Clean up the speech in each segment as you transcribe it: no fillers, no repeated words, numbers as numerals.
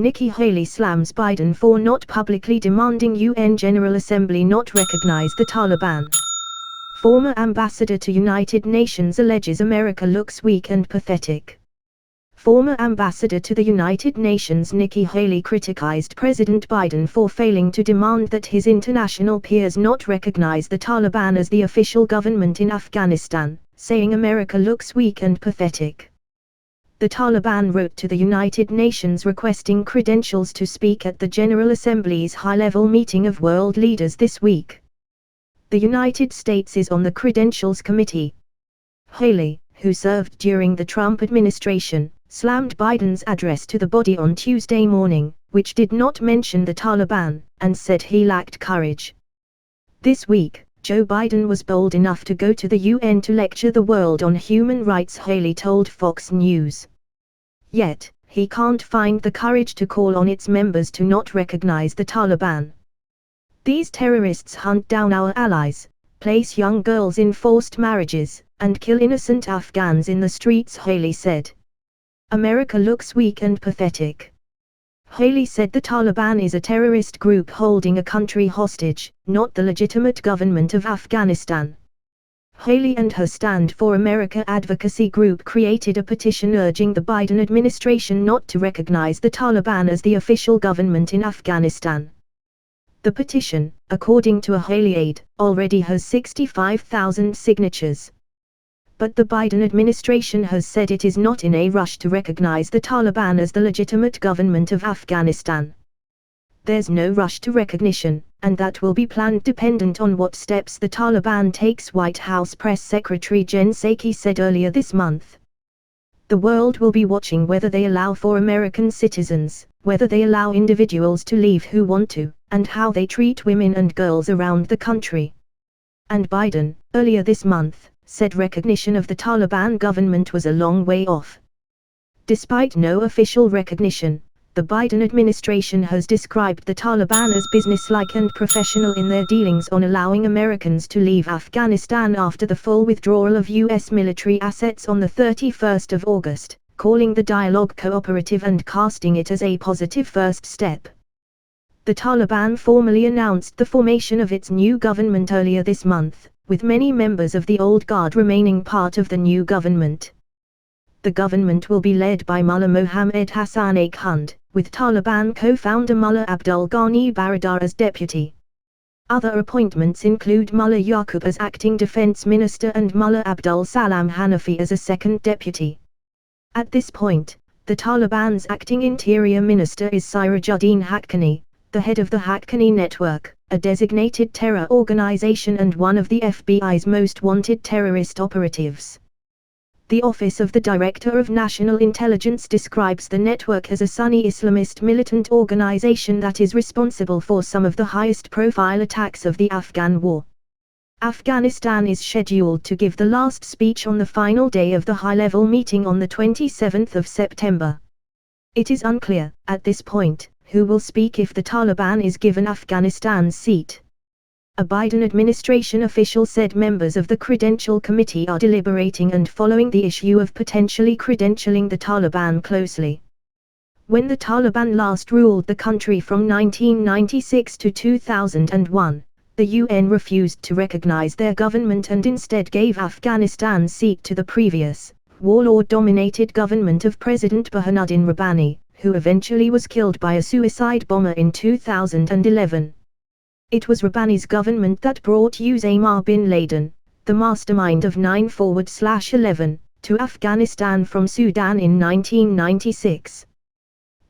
Nikki Haley slams Biden for not publicly demanding UN General Assembly not recognize the Taliban. Former ambassador to United Nations alleges America looks weak and pathetic. Former ambassador to the United Nations Nikki Haley criticized President Biden for failing to demand that his international peers not recognize the Taliban as the official government in Afghanistan, saying America looks weak and pathetic. The Taliban wrote to the United Nations requesting credentials to speak at the General Assembly's high-level meeting of world leaders this week. The United States is on the Credentials Committee. Haley, who served during the Trump administration, slammed Biden's address to the body on Tuesday morning, which did not mention the Taliban, and said he lacked courage. This week, Joe Biden was bold enough to go to the UN to lecture the world on human rights, Haley told Fox News. Yet, he can't find the courage to call on its members to not recognize the Taliban. These terrorists hunt down our allies, place young girls in forced marriages, and kill innocent Afghans in the streets, Haley said. America looks weak and pathetic. Haley said the Taliban is a terrorist group holding a country hostage, not the legitimate government of Afghanistan. Haley and her Stand for America advocacy group created a petition urging the Biden administration not to recognize the Taliban as the official government in Afghanistan. The petition, according to a Haley aide, already has 65,000 signatures. But the Biden administration has said it is not in a rush to recognize the Taliban as the legitimate government of Afghanistan. There's no rush to recognition, and that will be planned dependent on what steps the Taliban takes, White House Press Secretary Jen Psaki said earlier this month. The world will be watching whether they allow for American citizens, whether they allow individuals to leave who want to, and how they treat women and girls around the country. And Biden, earlier this month, said recognition of the Taliban government was a long way off. Despite no official recognition, the Biden administration has described the Taliban as businesslike and professional in their dealings on allowing Americans to leave Afghanistan after the full withdrawal of U.S. military assets on the 31st of August, calling the dialogue cooperative and casting it as a positive first step. The Taliban formally announced the formation of its new government earlier this month, with many members of the old guard remaining part of the new government. The government will be led by Mullah Mohammed Hassan Akhund, with Taliban co-founder Mullah Abdul Ghani Baradar as deputy. Other appointments include Mullah Yaqub as acting defense minister and Mullah Abdul Salam Hanafi as a second deputy. At this point, the Taliban's acting interior minister is Sirajuddin Haqqani, the head of the Haqqani Network, a designated terror organization and one of the FBI's most wanted terrorist operatives. The Office of the Director of National Intelligence describes the network as a Sunni Islamist militant organization that is responsible for some of the highest-profile attacks of the Afghan war. Afghanistan is scheduled to give the last speech on the final day of the high-level meeting on the 27th of September. It is unclear, at this point, who will speak if the Taliban is given Afghanistan's seat. A Biden administration official said members of the Credential Committee are deliberating and following the issue of potentially credentialing the Taliban closely. When the Taliban last ruled the country from 1996 to 2001, the UN refused to recognize their government and instead gave Afghanistan's seat to the previous, warlord-dominated government of President Burhanuddin Rabbani, who eventually was killed by a suicide bomber in 2011. It was Rabbani's government that brought Osama bin Laden, the mastermind of 9/11, to Afghanistan from Sudan in 1996.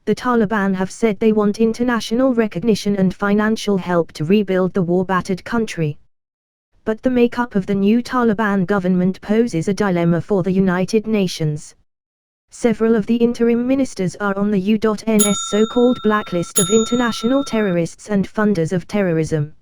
The Taliban have said they want international recognition and financial help to rebuild the war-battered country. But the makeup of the new Taliban government poses a dilemma for the United Nations. Several of the interim ministers are on the U.N.'s so-called blacklist of international terrorists and funders of terrorism.